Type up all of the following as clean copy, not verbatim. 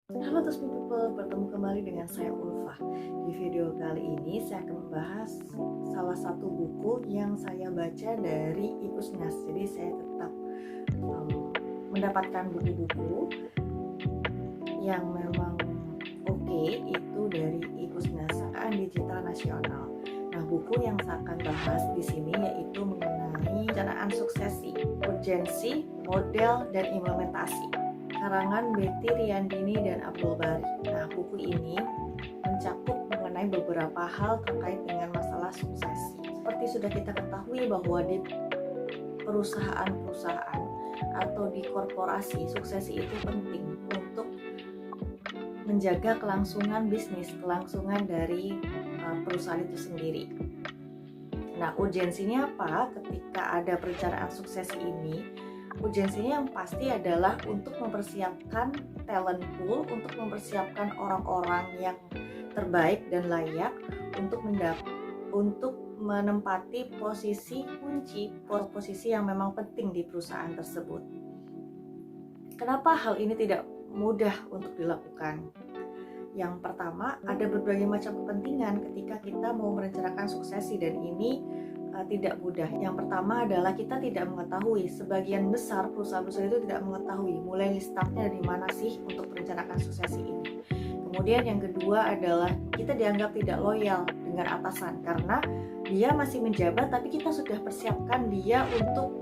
Halo Tusmi People, bertemu kembali dengan saya Ulfa. Di video kali ini saya akan membahas salah satu buku yang saya baca dari Ikusnas. Jadi saya tetap mendapatkan buku-buku yang memang oke itu dari Ikusnas, Sangkaan Digital Nasional. Nah, buku yang saya akan bahas di sini yaitu mengenai perencanaan suksesi, urgensi, model, dan implementasi. Karangan Betty Riandini dan Abdul Bari. Nah, buku ini mencakup mengenai beberapa hal terkait dengan masalah suksesi. Seperti sudah kita ketahui bahwa di perusahaan-perusahaan atau di korporasi, suksesi itu penting untuk menjaga kelangsungan bisnis, kelangsungan dari perusahaan itu sendiri. Nah, urgensinya apa ketika ada perencanaan suksesi ini? Urgensinya yang pasti adalah untuk mempersiapkan talent pool, untuk mempersiapkan orang-orang yang terbaik dan layak untuk menempati posisi kunci, posisi yang memang penting di perusahaan tersebut. Kenapa hal ini tidak mudah untuk dilakukan? Yang pertama, ada berbagai macam kepentingan ketika kita mau merencanakan suksesi, dan ini tidak mudah. Yang pertama adalah kita tidak mengetahui, sebagian besar perusahaan-perusahaan itu tidak mengetahui mulai startnya dari mana sih untuk merencanakan suksesi ini. Kemudian yang kedua adalah kita dianggap tidak loyal dengan atasan karena dia masih menjabat tapi kita sudah persiapkan dia untuk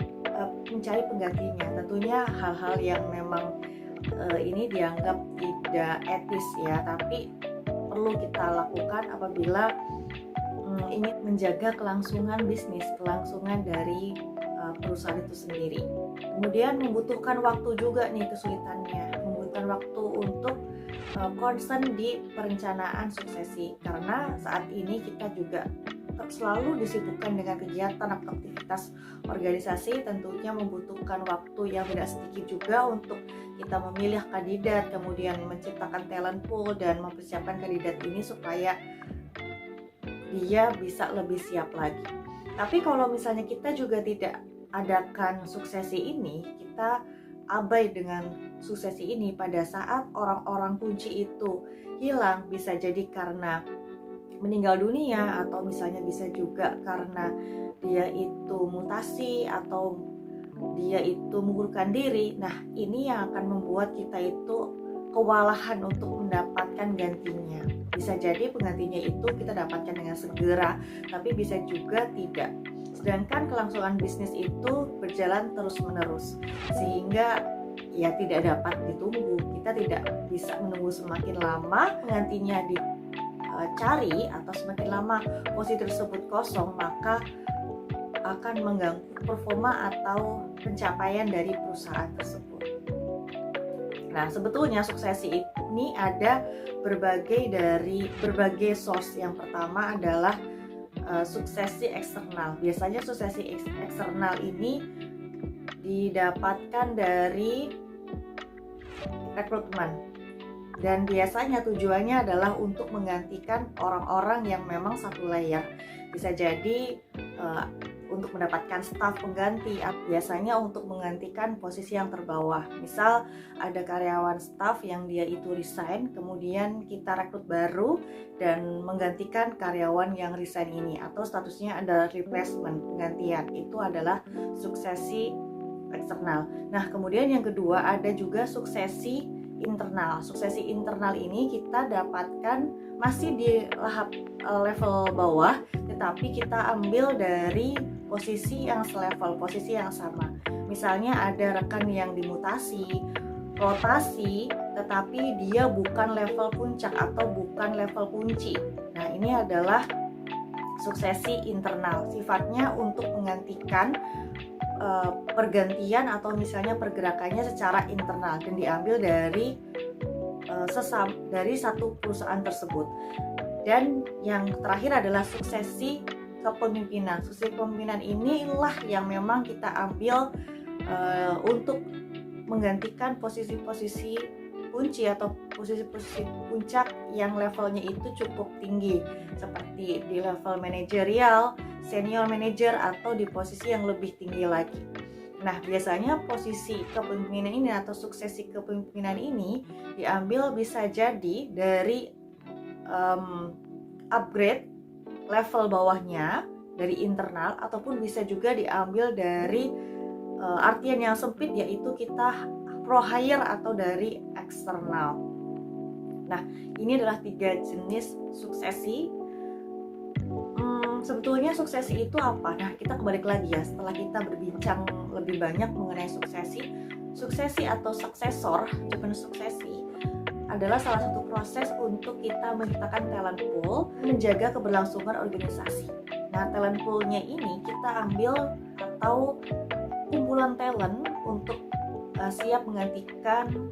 mencari penggantinya. Tentunya hal-hal yang memang ini dianggap tidak etis ya, tapi perlu kita lakukan apabila ingin menjaga kelangsungan bisnis, kelangsungan dari perusahaan itu sendiri. Kemudian membutuhkan waktu juga nih, kesulitannya membutuhkan waktu untuk concern di perencanaan suksesi, karena saat ini kita juga selalu disibukkan dengan kegiatan atau aktivitas organisasi, tentunya membutuhkan waktu yang tidak sedikit juga untuk kita memilih kandidat, kemudian menciptakan talent pool dan mempersiapkan kandidat ini supaya dia bisa lebih siap lagi. Tapi kalau misalnya kita juga tidak adakan suksesi ini, kita abai dengan suksesi ini pada saat orang-orang kunci itu hilang, bisa jadi karena meninggal dunia, atau misalnya bisa juga karena dia itu mutasi atau dia itu mengundurkan diri. Nah, ini yang akan membuat kita itu kewalahan untuk mendapatkan gantinya. Bisa jadi penggantinya itu kita dapatkan dengan segera, tapi bisa juga tidak. Sedangkan kelangsungan bisnis itu berjalan terus-menerus, sehingga ya tidak dapat ditunggu. Kita tidak bisa menunggu semakin lama penggantinya dicari atau semakin lama posisi tersebut kosong, maka akan mengganggu performa atau pencapaian dari perusahaan tersebut. Nah, sebetulnya suksesi ini ada berbagai source. Yang pertama adalah suksesi eksternal. Biasanya suksesi eksternal ini didapatkan dari rekrutmen, dan biasanya tujuannya adalah untuk menggantikan orang-orang yang memang satu layer. Bisa jadi untuk mendapatkan staf pengganti, biasanya untuk menggantikan posisi yang terbawah. Misal ada karyawan staf yang dia itu resign, kemudian kita rekrut baru dan menggantikan karyawan yang resign ini, atau statusnya adalah replacement, penggantian. Itu adalah suksesi eksternal. Nah, kemudian yang kedua ada juga suksesi internal. Suksesi internal ini kita dapatkan masih di level bawah, tetapi kita ambil dari posisi yang selevel, posisi yang sama. Misalnya ada rekan yang dimutasi, rotasi, tetapi dia bukan level puncak atau bukan level kunci. Nah, ini adalah suksesi internal, sifatnya untuk menggantikan pergantian atau misalnya pergerakannya secara internal dan diambil dari satu perusahaan tersebut. Dan yang terakhir adalah suksesi kepemimpinan. Suksesi kepemimpinan inilah yang memang kita ambil untuk menggantikan posisi-posisi kunci atau posisi-posisi puncak yang levelnya itu cukup tinggi, seperti di level manajerial, senior manager, atau di posisi yang lebih tinggi lagi. Nah, biasanya posisi kepemimpinan ini atau suksesi kepemimpinan ini diambil bisa jadi dari upgrade level bawahnya dari internal, ataupun bisa juga diambil dari artian yang sempit, yaitu kita pro hire atau dari eksternal. Nah, ini adalah 3 jenis suksesi. Sebetulnya suksesi itu apa? Nah, kita kembali lagi ya, setelah kita berbincang lebih banyak mengenai suksesi atau suksesor, Japan suksesi adalah salah satu proses untuk kita menciptakan talent pool, menjaga keberlangsungan organisasi. Nah, talent pool-nya ini kita ambil atau kumpulan talent untuk siap menggantikan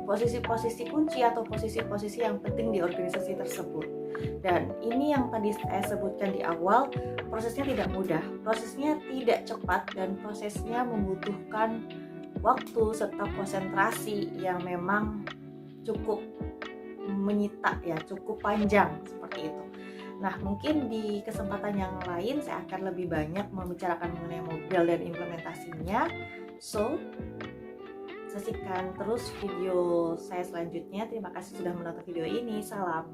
posisi-posisi kunci atau posisi-posisi yang penting di organisasi tersebut. Dan ini yang tadi saya sebutkan di awal, prosesnya tidak mudah, prosesnya tidak cepat, dan prosesnya membutuhkan waktu serta konsentrasi yang memang cukup menyita ya, cukup panjang seperti itu. Nah, mungkin di kesempatan yang lain saya akan lebih banyak membicarakan mengenai model dan implementasinya. So, saksikan terus video saya selanjutnya. Terima kasih sudah menonton video ini. Salam.